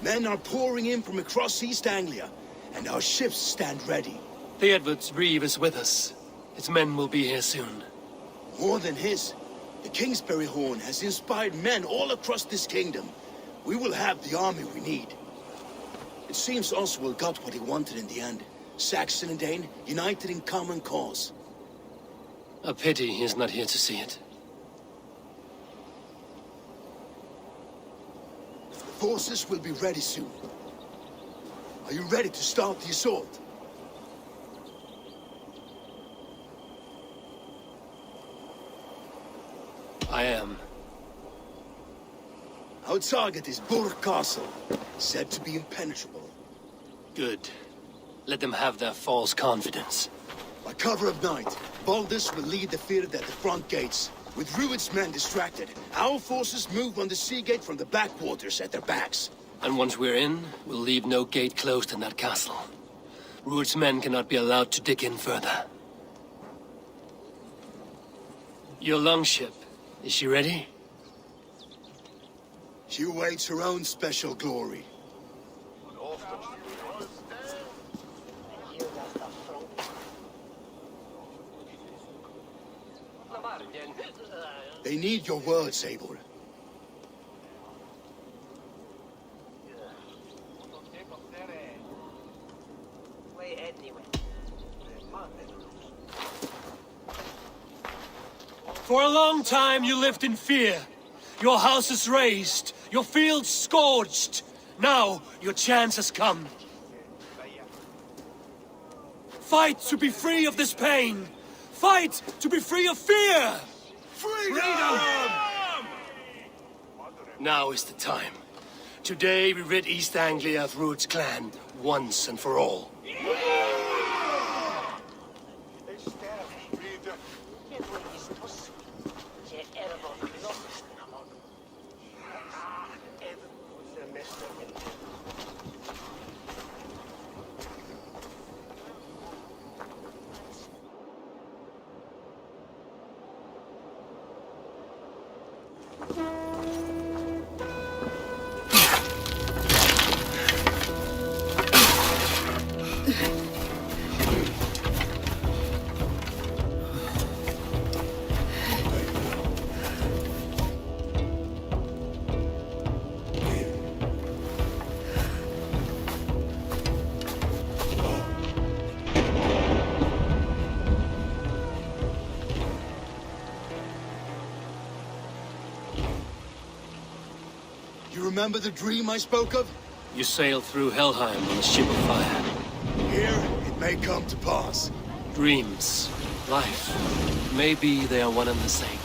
Men are pouring in from across East Anglia, and our ships stand ready. The Edward's Reeve is with us. His men will be here soon. More than his, the Kingsbury Horn has inspired men all across this kingdom. We will have the army we need. It seems Oswald got what he wanted in the end. Saxon and Dane united in common cause. A pity he's not here to see it. Forces will be ready soon. Are you ready to start the assault? I am. Our target is Burr Castle, said to be impenetrable. Good. Let them have their false confidence. By cover of night, Baldus will lead the field at the front gates. With Rued's men distracted, our forces move on the sea gate from the backwaters at their backs. And once we're in, we'll leave no gate closed in that castle. Rued's men cannot be allowed to dig in further. Your longship, is she ready? She awaits her own special glory. They need your words, Eivor. For a long time you lived in fear. Your houses razed, your fields scorched. Now your chance has come. Fight to be free of this pain. Fight to be free of fear. Freedom! Now is the time. Today we rid East Anglia of Rued's clan once and for all. You remember the dream I spoke of? You sailed through Helheim on a ship of fire. Here, it may come to pass. Dreams, life, maybe they are one and the same.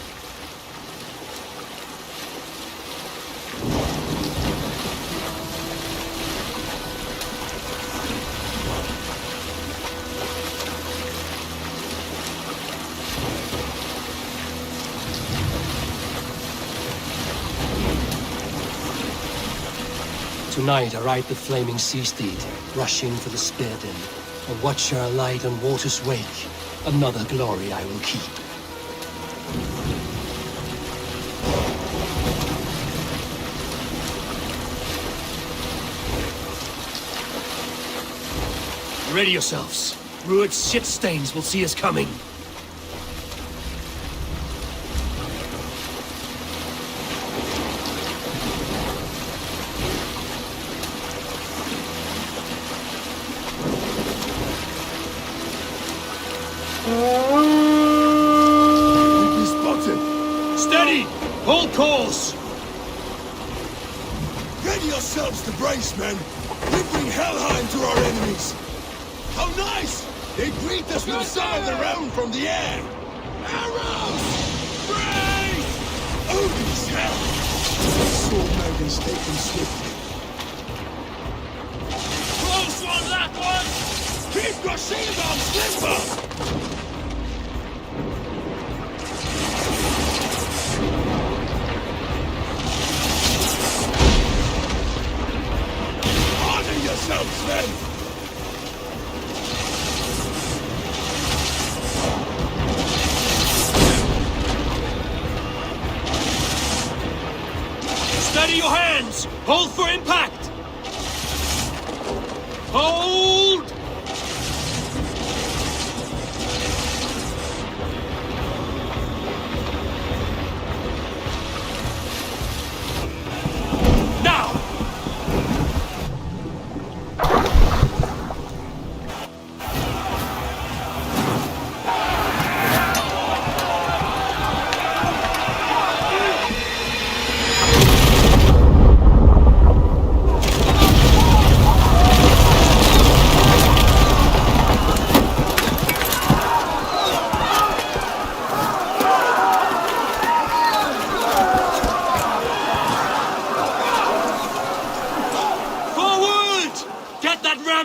Tonight I ride the flaming sea steed, rushing for the spear din. A watcher alight on water's wake. Another glory I will keep. Ready yourselves. Rued's shit stains will see us coming. We've spotted. Steady! Hold course! Ready yourselves to brace, men. We bring Helheim to our enemies. How nice! They greet us with a sign of their own from the air. Arrows! Brace! Odin's hell! Sword Maidens take them swiftly. Close one, that one! Keep your shield on, Slimber! Honor yourselves, men! your hands! Hold for impact! Hold! Now!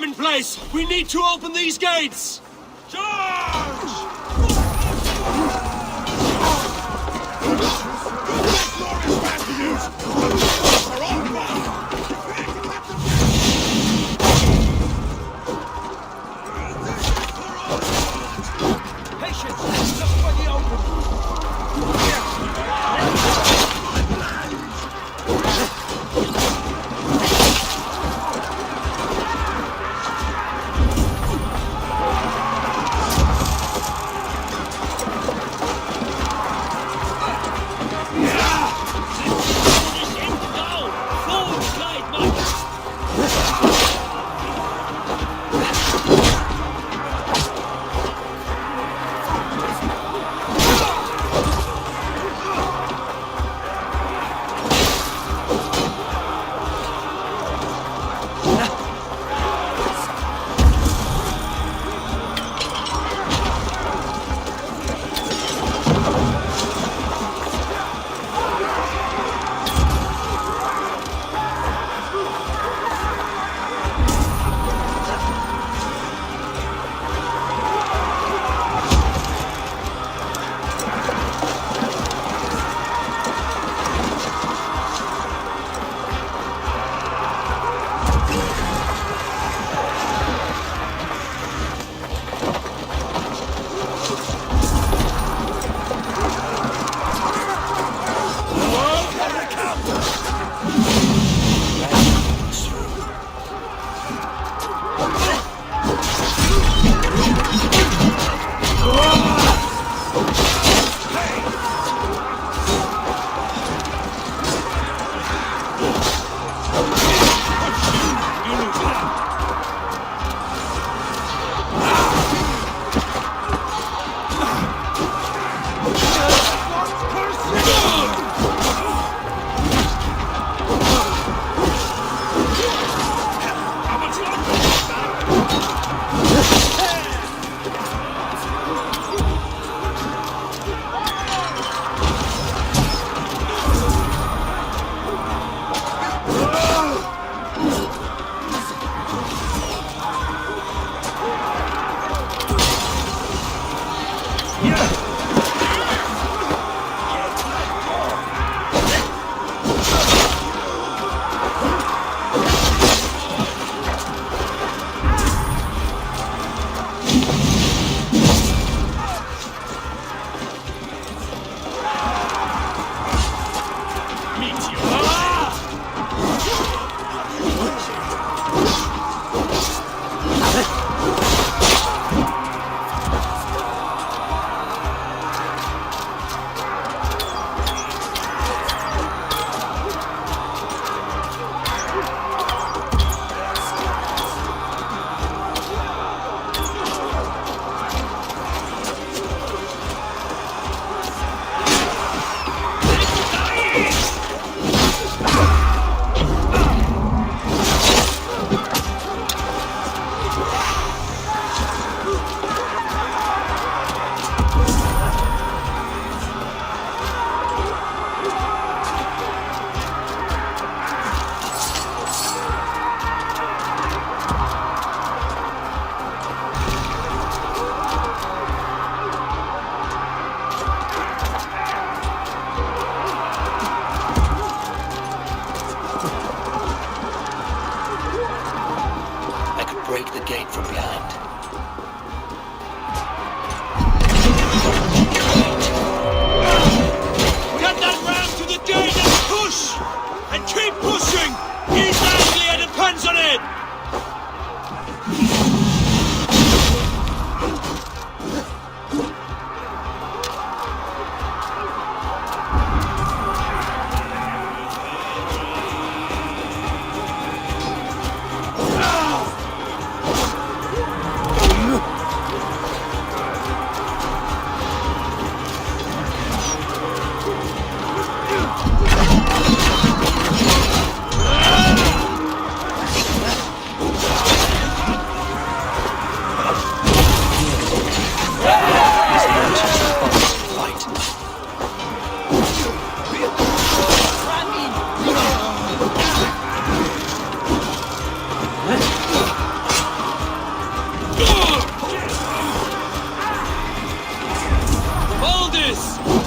In place! We need to open these gates! Charge! Glorious bastards! Are on fire! Patience! Just for the open!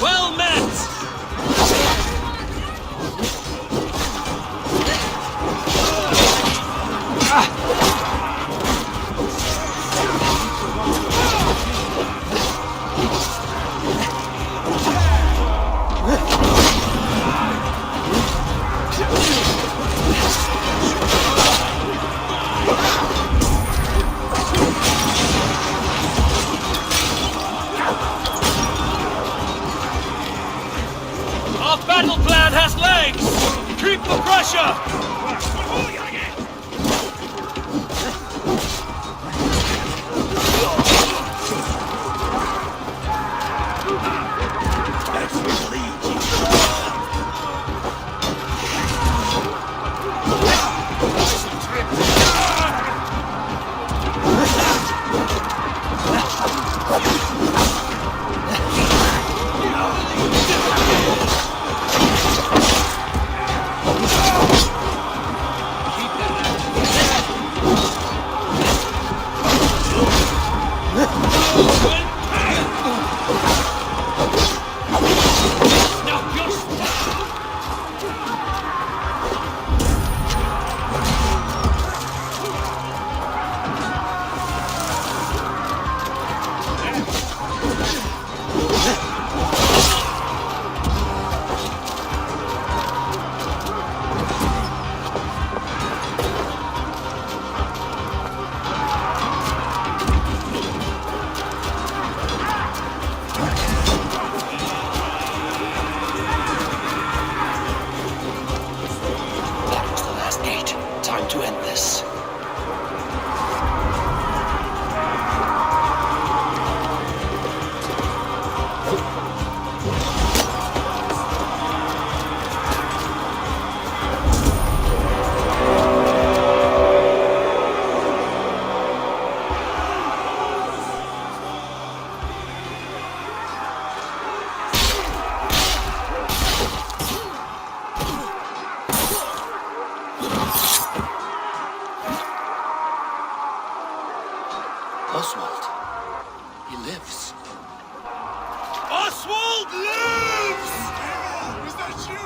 Well met! Our battle plan has legs! Keep the pressure! To end this. Oswald. He lives. Oswald lives! Is that you?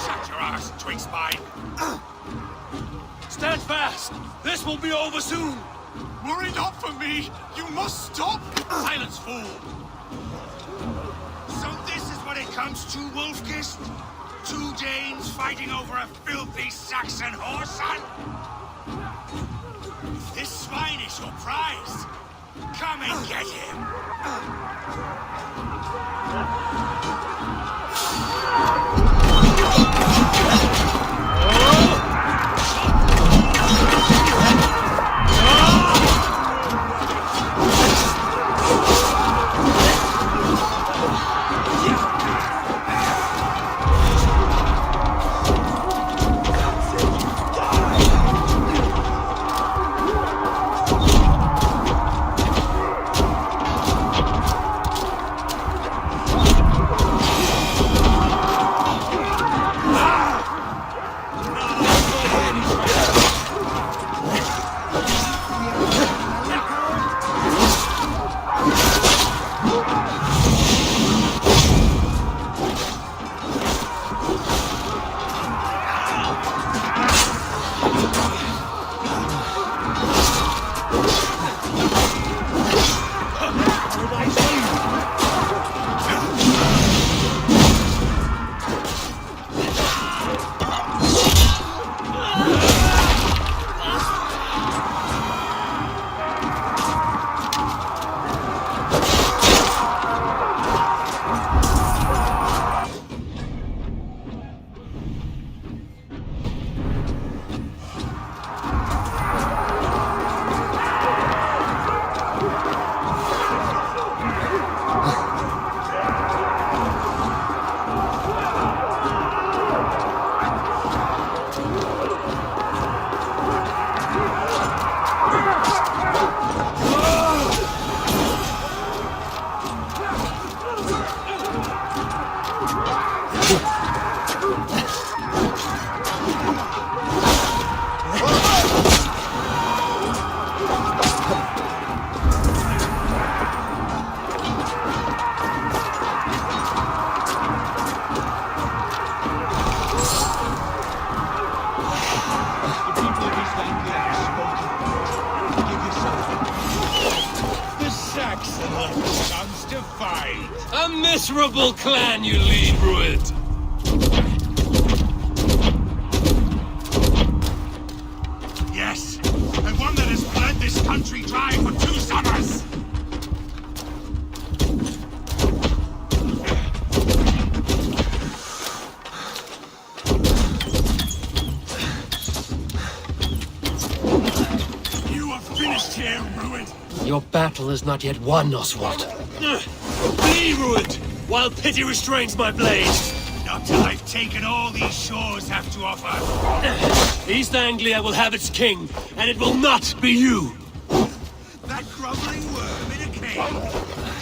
Shut your ass, twig spine. Stand fast! This will be over soon! Worry not for me. You must stop. Silence, fool! So this is what it comes to, Wolfkist? Two Danes fighting over a filthy Saxon horse, son? This swine is your prize. Come and get him. Comes to fight. A miserable clan you lead, Rued. Yes, and one that has bled this country dry for 2 summers. You are finished here, Rued. Your battle is not yet won, Oswald. Be ruined, while pity restrains my blade. Not till I've taken all these shores have to offer. East Anglia will have its king, and it will not be you. That groveling worm in a cave.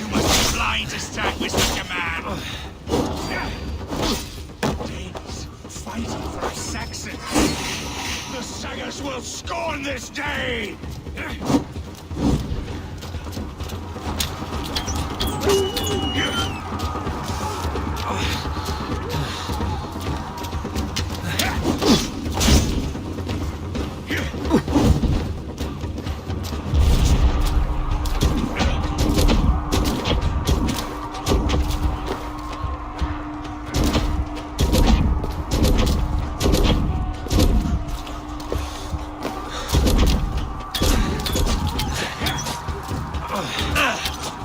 You must be blind to stand with such a man. Danes fighting for a Saxon. The Sagas will scorn this day!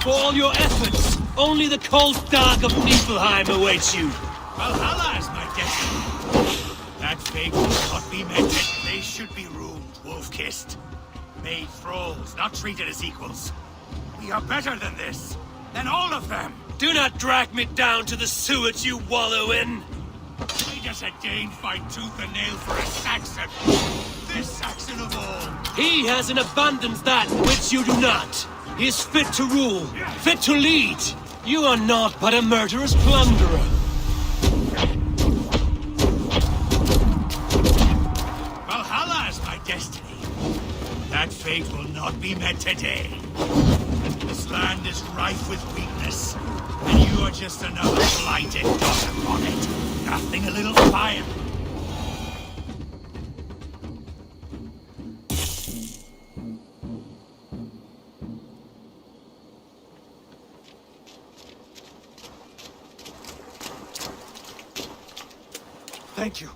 For all your efforts, only the cold dark of Niflheim awaits you. Valhalla is my destiny. That fate will not be met. They should be roomed, wolf-kissed. Made thralls, not treated as equals. We are better than this. Than all of them. Do not drag me down to the sewage you wallow in. Made us a Dane fight tooth and nail for a Saxon. This Saxon of all. He has in abundance that which you do not. He is fit to rule, fit to lead. You are naught but a murderous plunderer. Valhalla is my destiny. That fate will not be met today. This land is rife with weakness, and you are just another blighted dot upon it. Nothing a little fire. Thank you.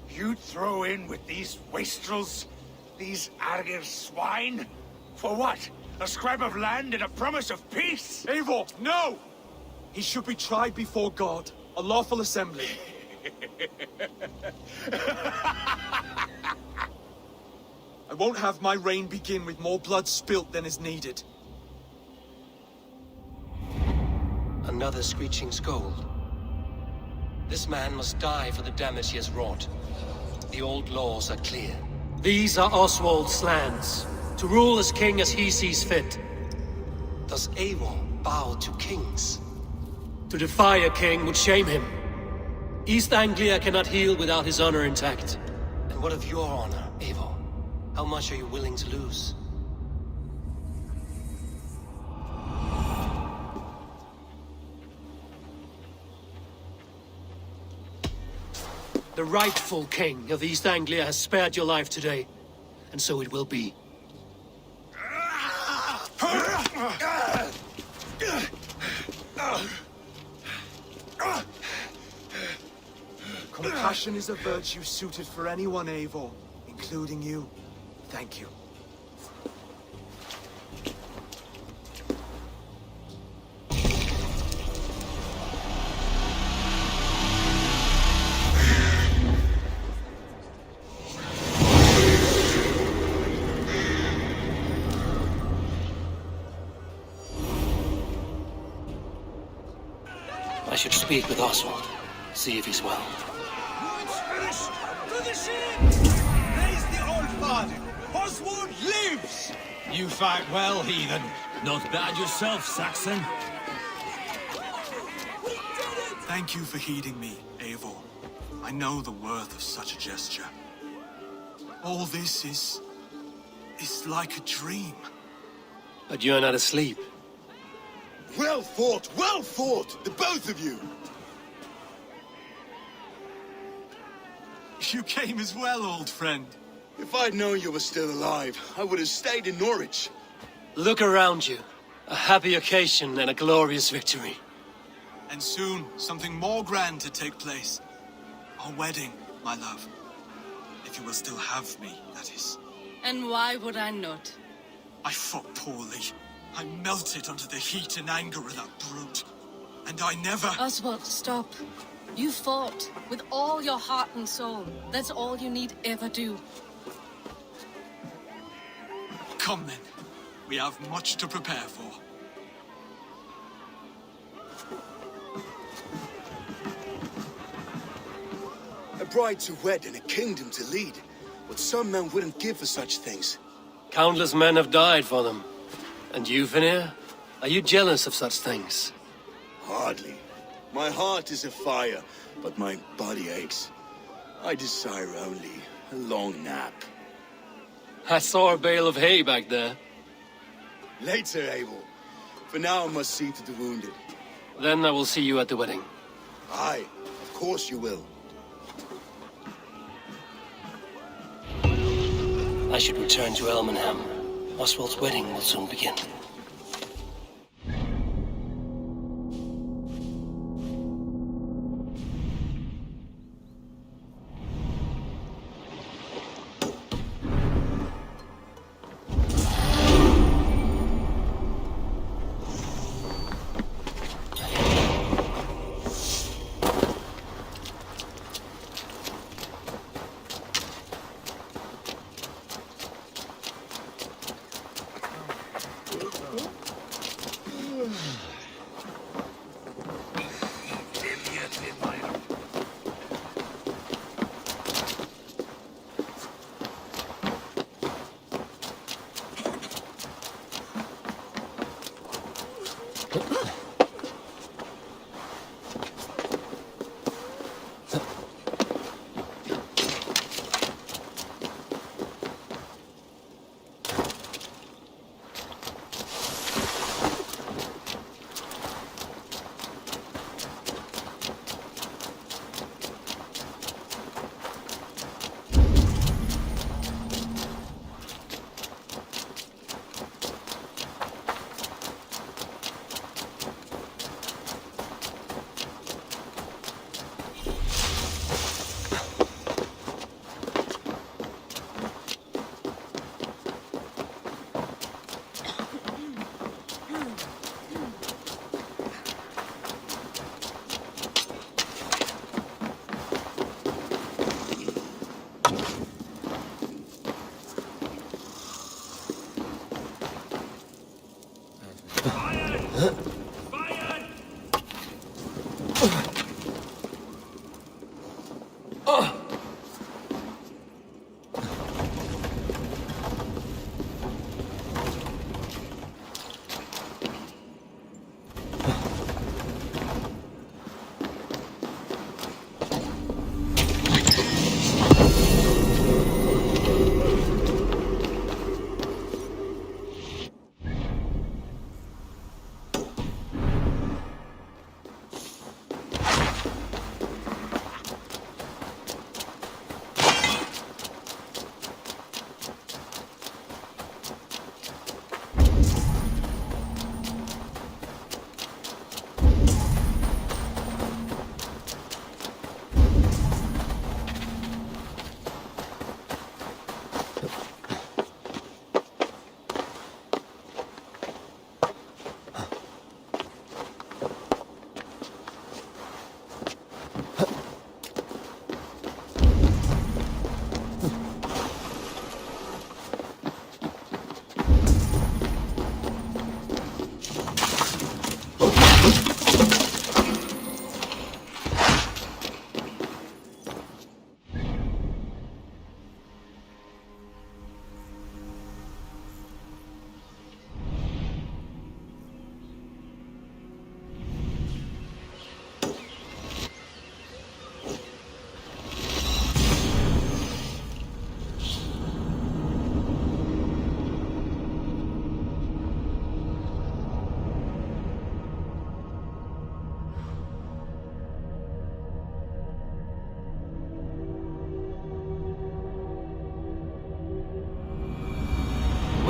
You'd throw in with these wastrels? These Argir swine? For what? A scrap of land and a promise of peace? Eivor, no! He should be tried before God, a lawful assembly. I won't have my reign begin with more blood spilt than is needed. Another screeching scold. This man must die for the damage he has wrought. The old laws are clear. These are Oswald's lands, to rule as king as he sees fit. Does Eivor bow to kings? To defy a king would shame him. East Anglia cannot heal without his honor intact. And what of your honor, Eivor? How much are you willing to lose? The rightful king of East Anglia has spared your life today, and so it will be. Compassion is a virtue suited for anyone, Eivor, including you. Thank you. I should speak with Oswald, see if he's well. To the ship! Raise the old father! Oswald lives! You fight well, heathen. Not bad yourself, Saxon. Thank you for heeding me, Eivor. I know the worth of such a gesture. All this is like a dream. But you're not asleep. Well fought, the both of you! You came as well, old friend. If I'd known you were still alive, I would have stayed in Norwich. Look around you. A happy occasion and a glorious victory. And soon, something more grand to take place. Our wedding, my love. If you will still have me, that is. And why would I not? I fought poorly. I melted under the heat and anger of that brute. And I never... Oswald, stop. You fought with all your heart and soul. That's all you need ever do. Come then. We have much to prepare for. A bride to wed and a kingdom to lead. What some men wouldn't give for such things. Countless men have died for them. And you, Vanir? Are you jealous of such things? Hardly. My heart is afire, but my body aches. I desire only a long nap. I saw a bale of hay back there. Later, Abel. For now, I must see to the wounded. Then I will see you at the wedding. Aye, of course you will. I should return to Elmenham. Oswald's wedding will soon begin.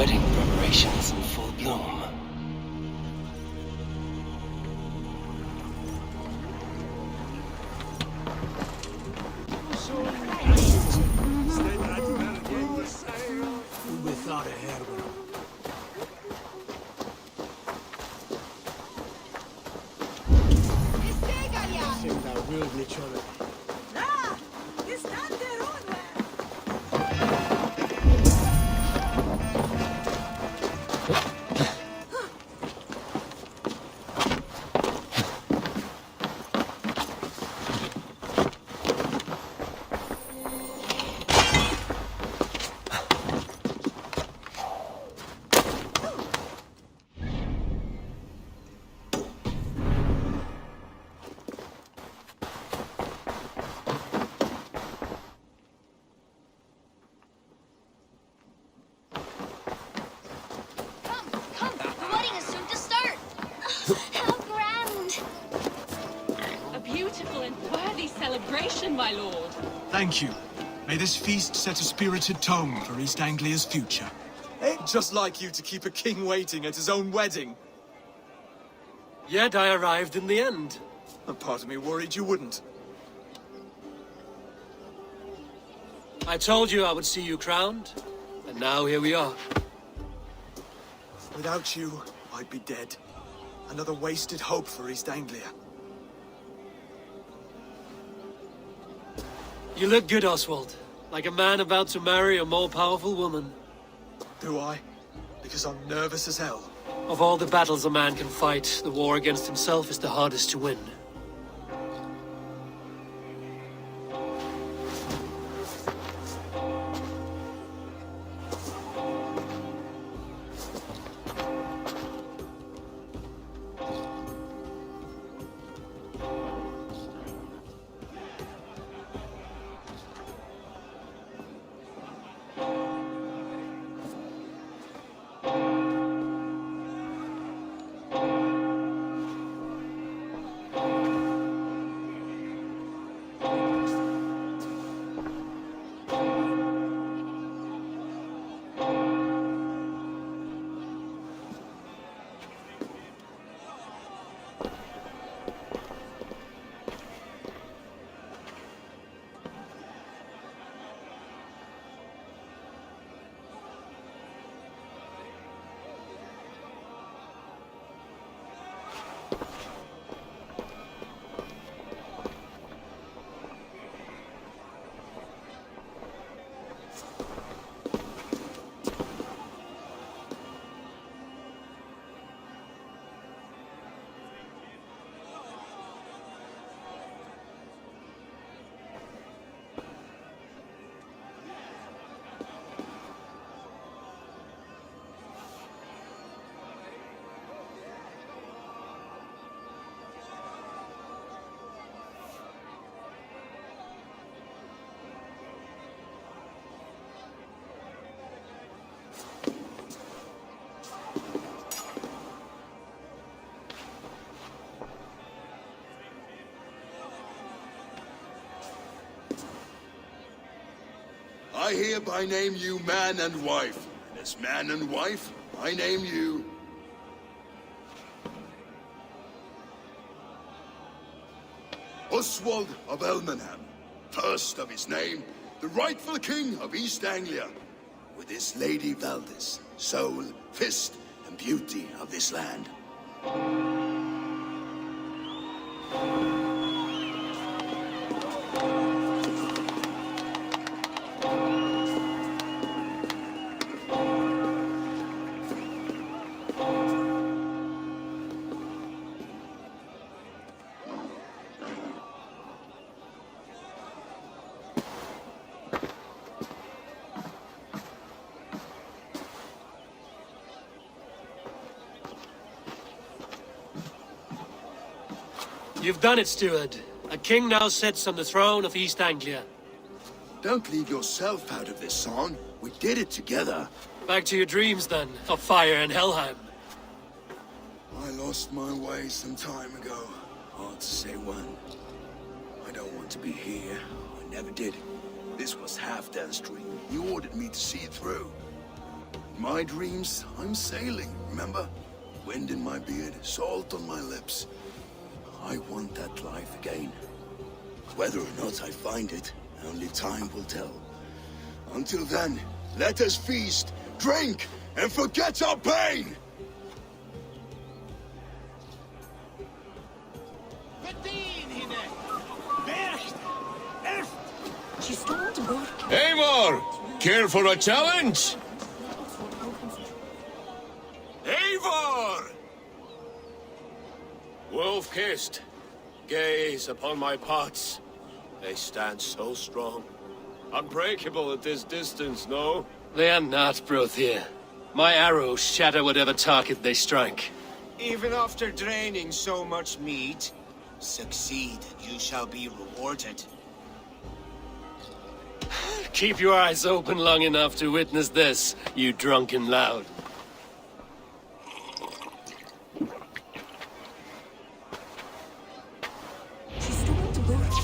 Wedding preparations in full bloom. Without a hair. Come, the wedding is soon to start. How grand! A beautiful and worthy celebration, my lord. Thank you. May this feast set a spirited tone for East Anglia's future. Just like you to keep a king waiting at his own wedding. Yet I arrived in the end. A part of me worried you wouldn't. I told you I would see you crowned, and now here we are. Without you, I'd be dead. Another wasted hope for East Anglia. You look good, Oswald. Like a man about to marry a more powerful woman. Do I? Because I'm nervous as hell. Of all the battles a man can fight, the war against himself is the hardest to win. I hereby name you man and wife. And as man and wife, I name you... Oswald of Elmenham, first of his name, the rightful king of East Anglia, with his lady Valdis, soul, fist, and beauty of this land. You've done it, steward. A king now sits on the throne of East Anglia. Don't leave yourself out of this song. We did it together. Back to your dreams, then, of fire and Helheim. I lost my way some time ago. Hard to say when. I don't want to be here. I never did. This was Halfdan's dream. He ordered me to see it through. In my dreams, I'm sailing, remember? Wind in my beard, salt on my lips. I want that life again. Whether or not I find it, only time will tell. Until then, let us feast, drink, and forget our pain! She stormed aboard. Eivor! Care for a challenge? Eivor! Wolf-kissed, gaze upon my pots. They stand so strong. Unbreakable at this distance, no? They are not, Brothir. My arrows shatter whatever target they strike. Even after draining so much meat, succeed, you shall be rewarded. Keep your eyes open long enough to witness this, you drunken loud. She stormed aboard us,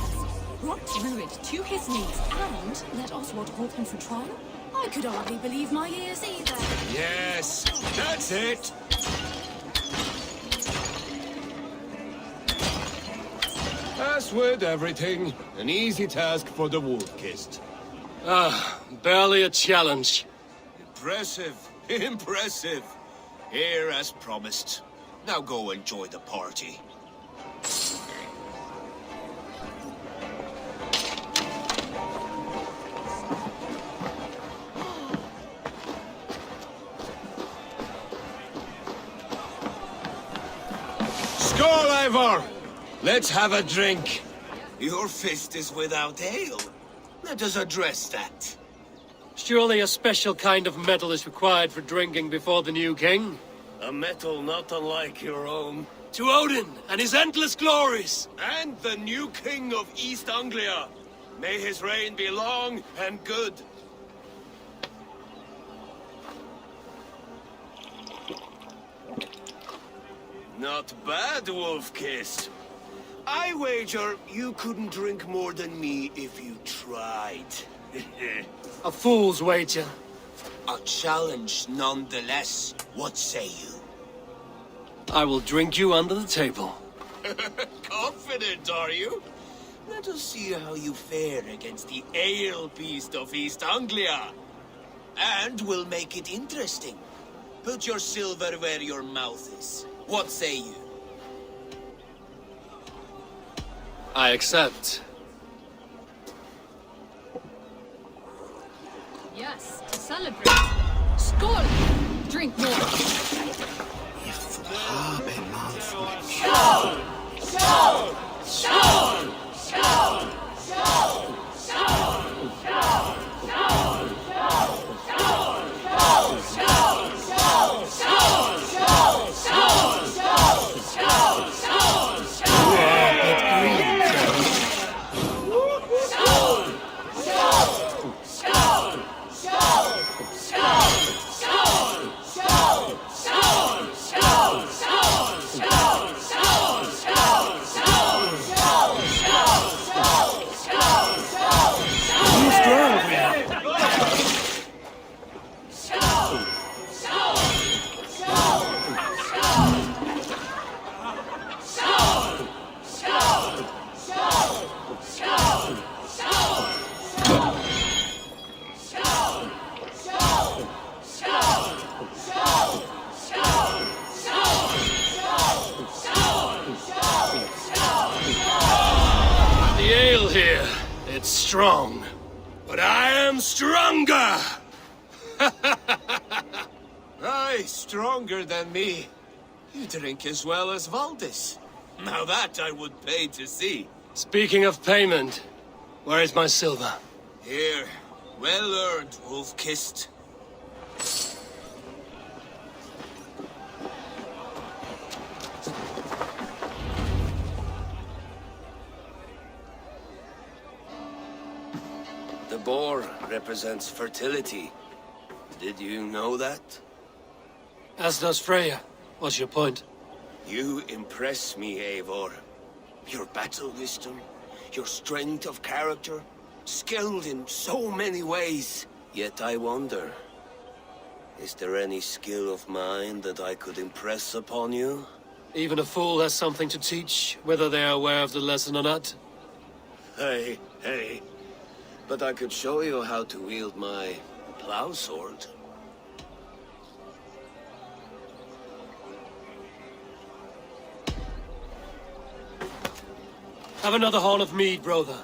brought Druid to his knees, and let Oswald hold him for trial? I could hardly believe my ears either. Yes, that's it! As with everything, an easy task for the wolf-kissed. Ah, barely a challenge. Impressive, impressive. Here as promised. Now go enjoy the party. Skål, Eivor! Let's have a drink. Your fist is without ale. Let us address that. Surely a special kind of metal is required for drinking before the new king? A metal not unlike your own. To Odin and his endless glories! And the new king of East Anglia. May his reign be long and good. Not bad, Wolf-kissed. I wager you couldn't drink more than me if you tried. A fool's wager. A challenge nonetheless. What say you? I will drink you under the table. Confident, are you? Let us see how you fare against the ale beast of East Anglia. And we'll make it interesting. Put your silver where your mouth is. What say you? I accept. Yes, to celebrate. Skål! Drink more. The ale here, it's strong. But I am stronger! Aye, stronger than me. You drink as well as Valdis. Now that I would pay to see. Speaking of payment, where is my silver? Here, well earned, Wolf-kissed. The boar represents fertility. Did you know that? As does Freya. What's your point? You impress me, Eivor. Your battle wisdom, your strength of character, skilled in so many ways. Yet I wonder, Is there any skill of mine that I could impress upon you? Even a fool has something to teach, whether they are aware of the lesson or not. Hey, hey. But I could show you how to wield my plow sword. Have another horn of mead, brother.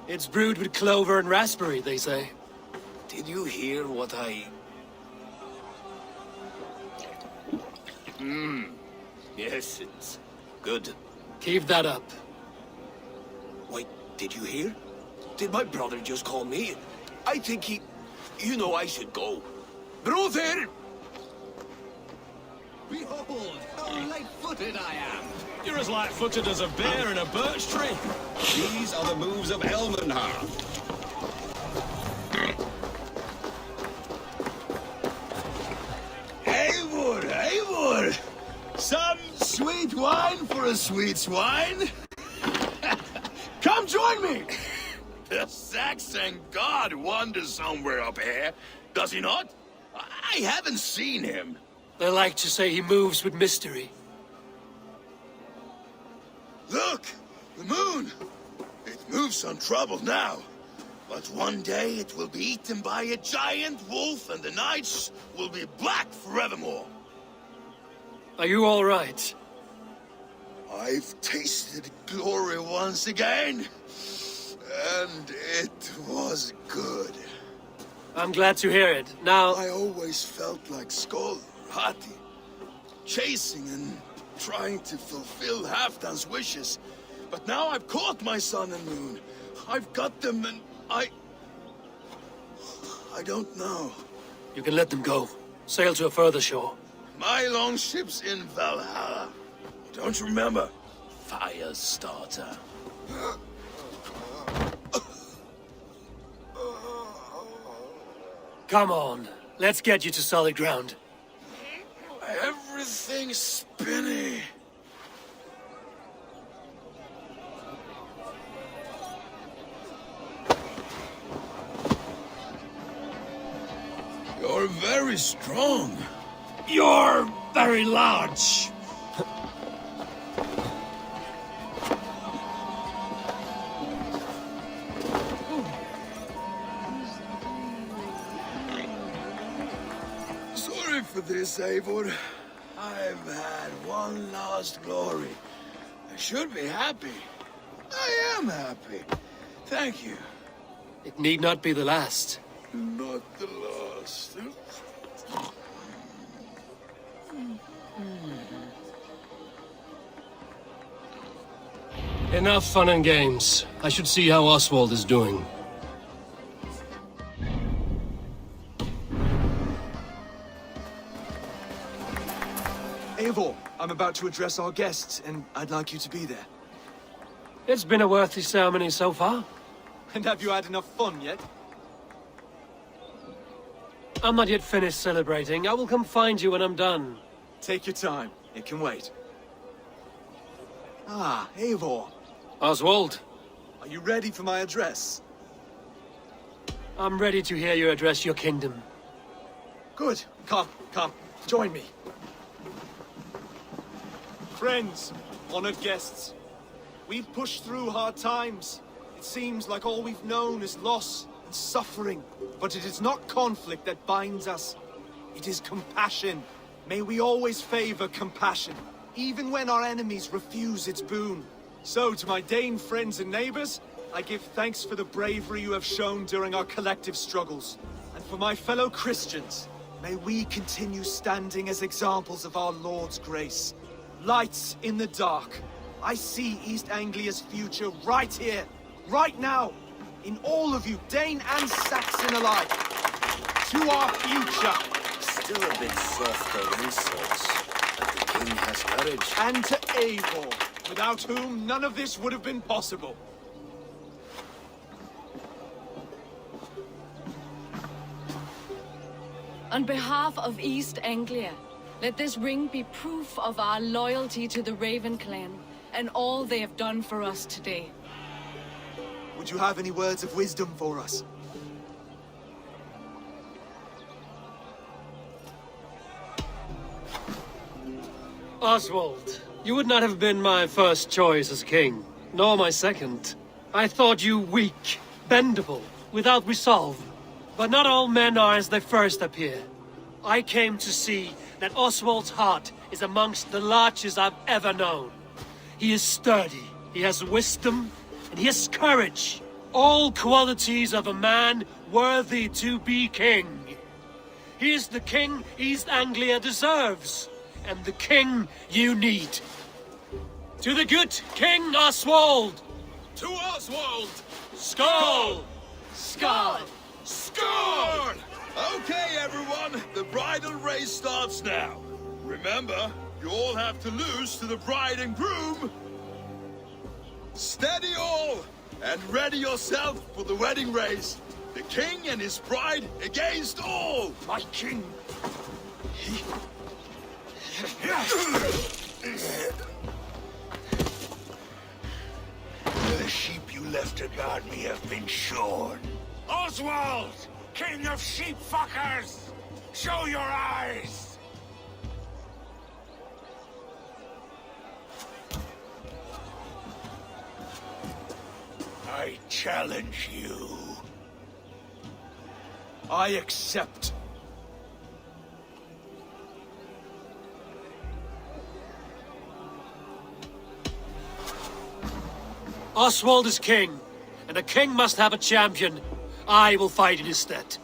It's brewed with clover and raspberry, they say. Did you hear what I... Yes, it's good. Keep that up. Wait, did you hear? Did my brother just call me? I think he... You know I should go. Brother! Behold, how light-footed I am! You're as light-footed as a bear in a birch tree. These are the moves of Elmenhar. Eivor, Eivor! Some sweet wine for a sweet swine? Come join me! The Saxon god wanders somewhere up here, does he not? I haven't seen him. They like to say he moves with mystery. Look! The moon! It moves untroubled now. But one day it will be eaten by a giant wolf and the nights will be black forevermore. Are you all right? I've tasted glory once again. And it was good. I'm glad to hear it. Now... I always felt like Skoll, Hati, chasing and trying to fulfill Halfdan's wishes. But now I've caught my sun and moon. I've got them and I don't know. You can let them go. Sail to a further shore. My longship's in Valhalla. Don't you remember? Firestarter. Come on. Let's get you to solid ground. Everything's spinny. You're very strong. You're very large. Sorry for this, Eivor. I've had one last glory. I should be happy. I am happy. Thank you. It need not be the last. Not the last. Enough fun and games. I should see how Oswald is doing. Eivor, I'm about to address our guests, and I'd like you to be there. It's been a worthy ceremony so far. And have you had enough fun yet? I'm not yet finished celebrating. I will come find you when I'm done. Take your time. It can wait. Ah, Eivor. Oswald, Are you ready for my address? I'm ready to hear you address your kingdom. Good. Come. Join me. Friends, honored guests. We've pushed through hard times. It seems like all we've known is loss and suffering. But it is not conflict that binds us. It is compassion. May we always favor compassion, even when our enemies refuse its boon. So, to my Dane friends and neighbors, I give thanks for the bravery you have shown during our collective struggles. And for my fellow Christians, may we continue standing as examples of our Lord's grace. Lights in the dark. I see East Anglia's future right here, right now, in all of you, Dane and Saxon alike. To our future. Still a bit soft on insults, but the king has courage. And to Eivor, without whom none of this would have been possible. On behalf of East Anglia, let this ring be proof of our loyalty to the Raven clan and all they have done for us today. Would you have any words of wisdom for us? Oswald, you would not have been my first choice as king, nor my second. I thought you weak, bendable, without resolve. But not all men are as they first appear. I came to see that Oswald's heart is amongst the largest I've ever known. He is sturdy, he has wisdom, and he has courage. All qualities of a man worthy to be king. He is the king East Anglia deserves, and the king you need. To the good King Oswald! To Oswald! Skull! Skull! Score! Okay, everyone, the bridal race starts now. Remember, you all have to lose to the bride and groom. Steady all, and ready yourself for the wedding race. The king and his bride against all. My king! The sheep you left to guard me have been shorn. Oswald! King of sheep fuckers! Show your eyes! I challenge you. I accept. Oswald is king, and a king must have a champion. I will fight in his stead.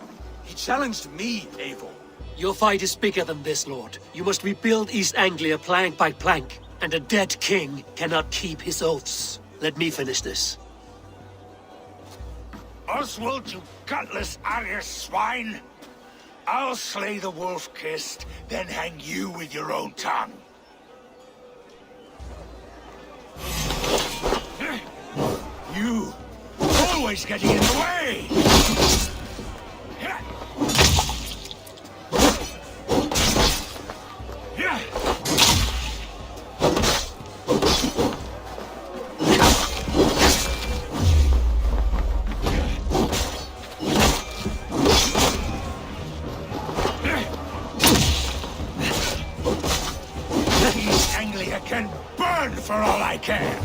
He challenged me, Eivor. Your fight is bigger than this, Lord. You must rebuild East Anglia plank by plank, and a dead king cannot keep his oaths. Let me finish this. Oswald, you gutless Irish swine! I'll slay the wolf-kissed, then hang you with your own tongue. You! Always getting in the way! East Anglia can burn for all I care!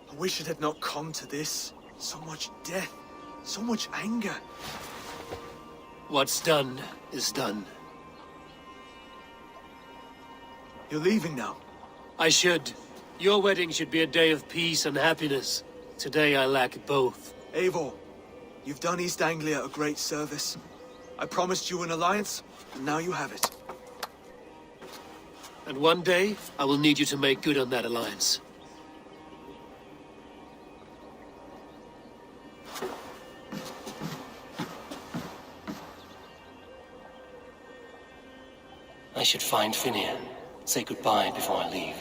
I wish it had not come to this. So much death, so much anger. What's done is done. You're leaving now. I should. Your wedding should be a day of peace and happiness. Today I lack both. Eivor, you've done East Anglia a great service. I promised you an alliance, and now you have it. And one day, I will need you to make good on that alliance. I should find Finian. Say goodbye before I leave.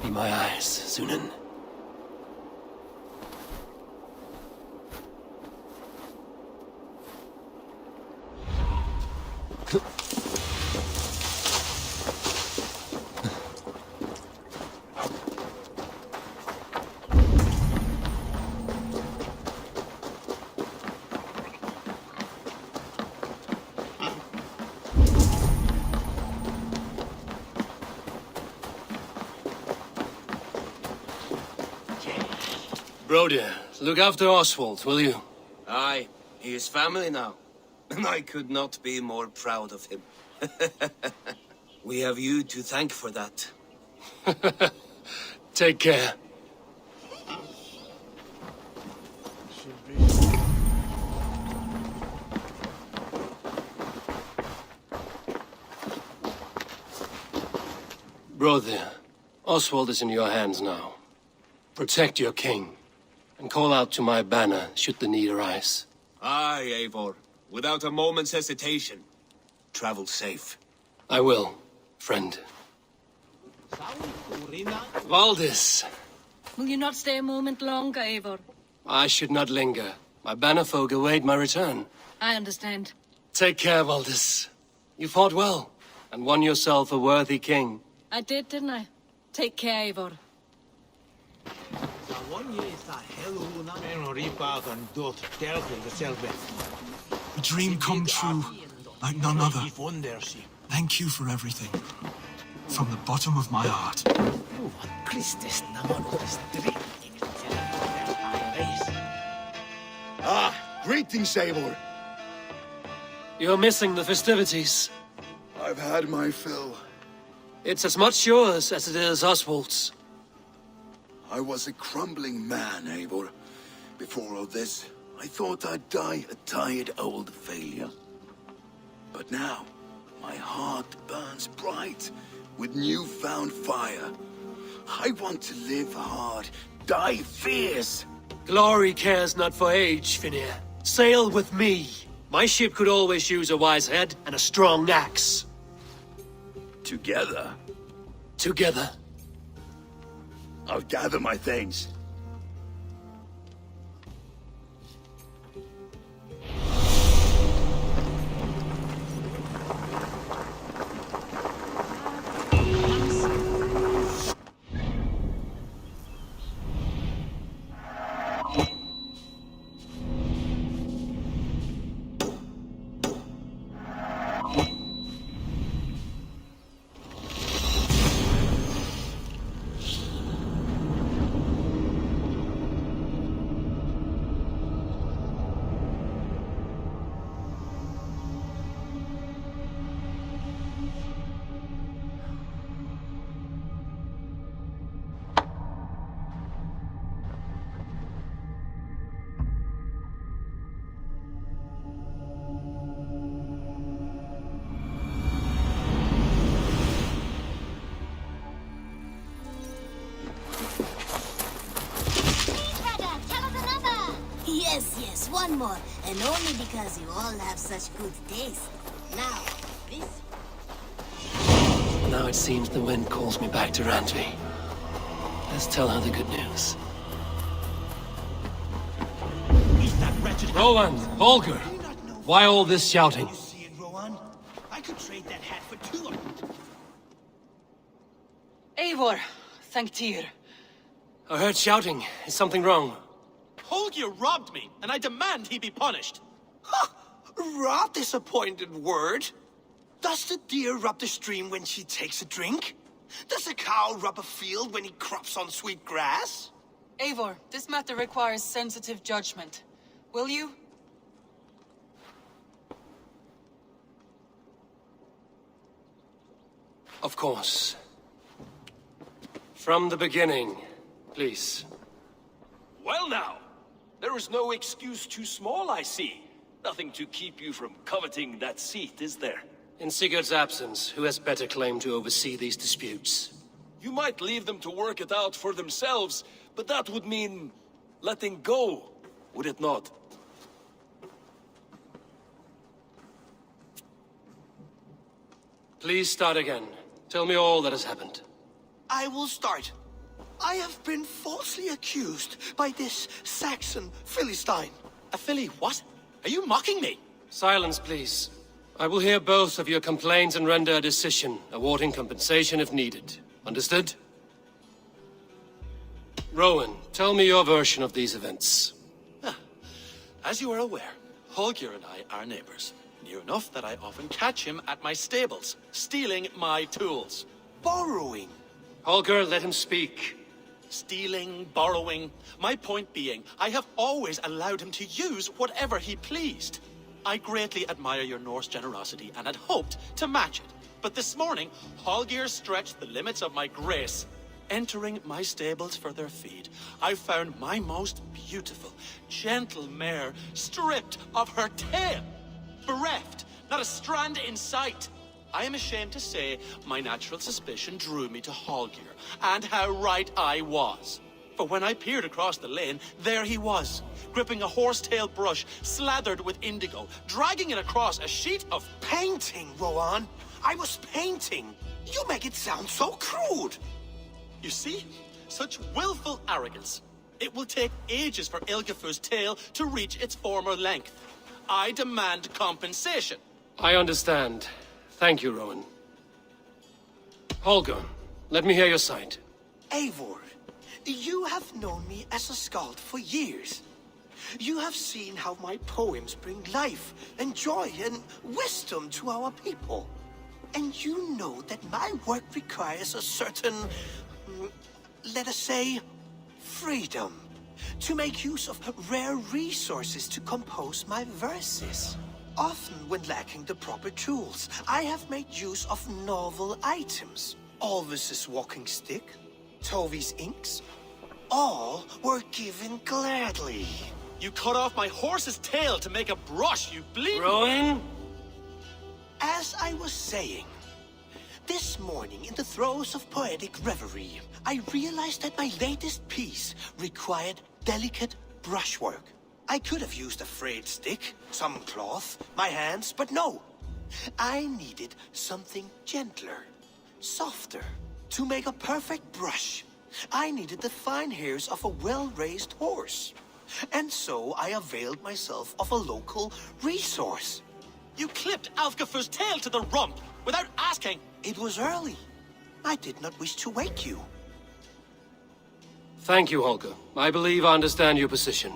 Be my eyes, Sunan. Broder, look after Oswald, will you? Aye, he is family now. And I could not be more proud of him. We have you to thank for that. Take care. Brother, Oswald is in your hands now. Protect your king, and call out to my banner should the need arise. Aye, Eivor. Without a moment's hesitation. Travel safe. I will, friend. Valdis, Will you not stay a moment longer, Eivor? I should not linger. My banner folk await my return. I understand. Take care, Valdis. You fought well, and won yourself a worthy king. I did, didn't I? Take care, Eivor. A dream come true, like none other. Thank you for everything. From the bottom of my heart. Ah, greetings, Eivor. You're missing the festivities. I've had my fill. It's as much yours as it is Oswald's. I was a crumbling man, Eivor. Before all this, I thought I'd die a tired old failure. But now, my heart burns bright with newfound fire. I want to live hard, die fierce. Glory cares not for age, Finir. Sail with me. My ship could always use a wise head and a strong axe. Together, Together. I'll gather my things. Yes, one more. And only because you all have such good taste. Now, this... Now it seems the wind calls me back to Randvi. Let's tell her the good news. Roland, Holger, why all this shouting? I could trade that hat for 2 of them. Eivor, thank Tyr. I heard shouting. Is something wrong? Holger robbed me, and I demand he be punished. Rot disappointed word. Does the deer rub the stream when she takes a drink? Does the cow rub a field when he crops on sweet grass? Eivor, this matter requires sensitive judgment. Will you? Of course. From the beginning, please. Well now, there is no excuse too small, I see. Nothing to keep you from coveting that seat, is there? In Sigurd's absence, who has better claim to oversee these disputes? You might leave them to work it out for themselves, but that would mean letting go, would it not? Please start again. Tell me all that has happened. I will start. I have been falsely accused by this Saxon Philistine. A filly what? Are you mocking me? Silence, please. I will hear both of your complaints and render a decision, awarding compensation if needed. Understood? Rowan, tell me your version of these events. As you are aware, Holger and I are neighbors. Near enough that I often catch him at my stables, stealing my tools. Borrowing. Holger, let him speak. Stealing, borrowing. My point being, I have always allowed him to use whatever he pleased. I greatly admire your Norse generosity and had hoped to match it. But this morning, Holger stretched the limits of my grace. Entering my stables for their feed, I found my most beautiful, gentle mare stripped of her tail. Bereft, not a strand in sight. I am ashamed to say my natural suspicion drew me to Hallgeir, and how right I was. For when I peered across the lane, there he was, gripping a horsetail brush slathered with indigo, dragging it across a sheet of... Painting, Rowan. I was painting. You make it sound so crude. You see? Such willful arrogance. It will take ages for Ilgafur's tail to reach its former length. I demand compensation. I understand. Thank you, Rowan. Holger, let me hear your side. Eivor, you have known me as a skald for years. You have seen how my poems bring life and joy and wisdom to our people. And you know that my work requires a certain, let us say, freedom. To make use of rare resources to compose my verses. Often when lacking the proper tools, I have made use of novel items. Alvis's walking stick, Tovi's inks, all were given gladly. You cut off my horse's tail to make a brush, you bleed... Rowan? As I was saying, this morning in the throes of poetic reverie, I realized that my latest piece required delicate brushwork. I could have used a frayed stick, some cloth, my hands, but no. I needed something gentler, softer. To make a perfect brush, I needed the fine hairs of a well-raised horse. And so I availed myself of a local resource. You clipped Alfgafur's tail to the rump, without asking. It was early. I did not wish to wake you. Thank you, Holger. I believe I understand your position.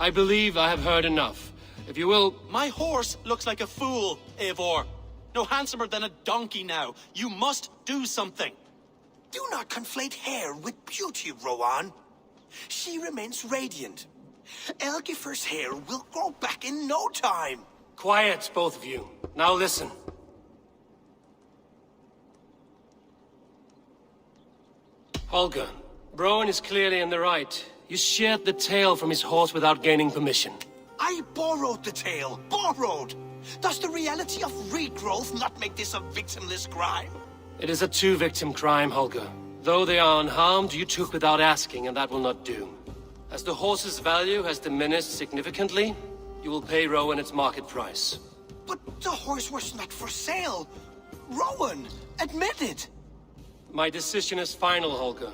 I believe I have heard enough. If you will... My horse looks like a fool, Eivor. No handsomer than a donkey now. You must do something. Do not conflate hair with beauty, Rowan. She remains radiant. Elgifur's hair will grow back in no time. Quiet, both of you. Now listen. Holger, Rowan is clearly in the right. You sheared the tail from his horse without gaining permission. I borrowed the tail. Borrowed! Does the reality of regrowth not make this a victimless crime? It is a two-victim crime, Holger. Though they are unharmed, you took without asking, and that will not do. As the horse's value has diminished significantly, you will pay Rowan its market price. But the horse was not for sale. Rowan, admit it. My decision is final, Holger.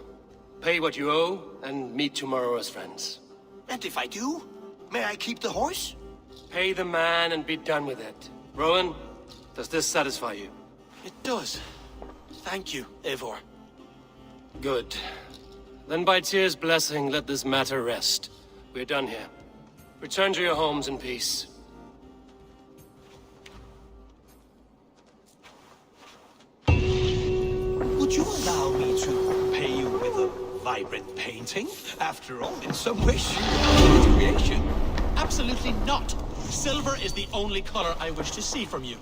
Pay what you owe, and meet tomorrow as friends. And if I do, may I keep the horse? Pay the man and be done with it. Rowan, does this satisfy you? It does. Thank you, Eivor. Good. Then by Tyr's blessing, let this matter rest. We're done here. Return to your homes in peace. Would you allow me to pay you with a vibrant painting? After all, in some ways, you are a creation. Absolutely not. Silver is the only color I wish to see from you.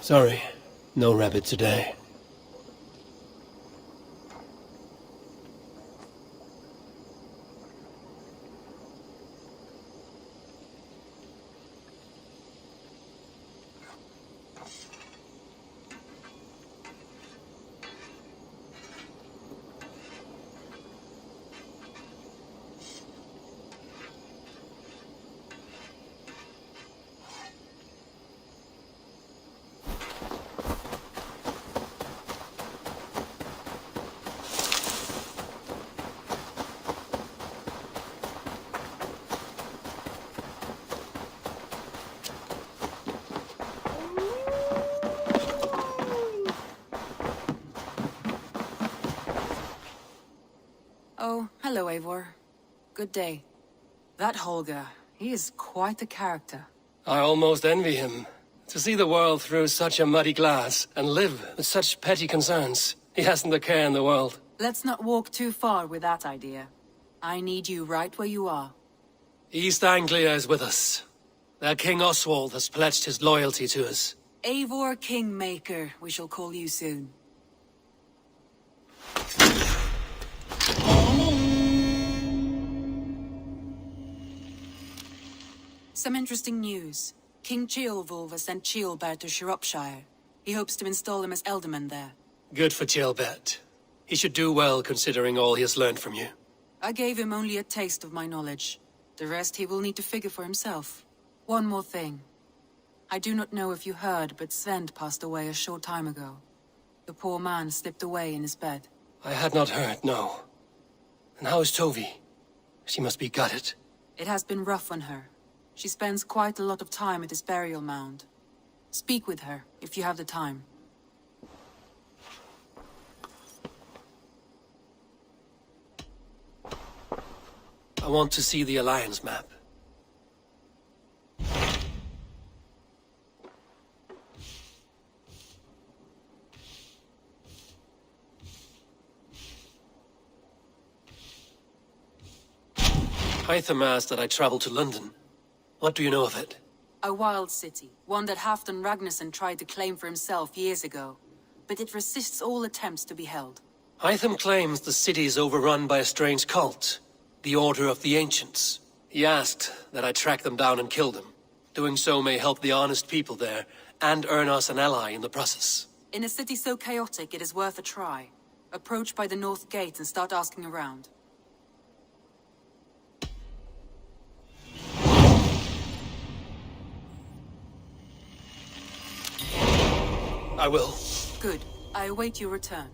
Sorry, no rabbit today. Oh, hello, Eivor. Good day. That Holger, he is quite a character. I almost envy him. To see the world through such a muddy glass, and live with such petty concerns. He hasn't a care in the world. Let's not walk too far with that idea. I need you right where you are. East Anglia is with us. Their King Oswald has pledged his loyalty to us. Eivor Kingmaker, we shall call you soon. Some interesting news. King Ceolwulf has sent Ceolbert to Shropshire. He hopes to install him as Elderman there. Good for Ceolbert. He should do well considering all he has learned from you. I gave him only a taste of my knowledge. The rest he will need to figure for himself. One more thing. I do not know if you heard, but Sven passed away a short time ago. The poor man slipped away in his bed. I had not heard, no. And how is Tovi? She must be gutted. It has been rough on her. She spends quite a lot of time at his burial mound. Speak with her, if you have the time. I want to see the Alliance map. Hytham asked that I travel to London. What do you know of it? A wild city, one that Halfdan Ragnarsson tried to claim for himself years ago. But it resists all attempts to be held. Hytham claims the city is overrun by a strange cult, the Order of the Ancients. He asked that I track them down and kill them. Doing so may help the honest people there, and earn us an ally in the process. In a city so chaotic, it is worth a try. Approach by the North Gate and start asking around. I will. Good. I await your return.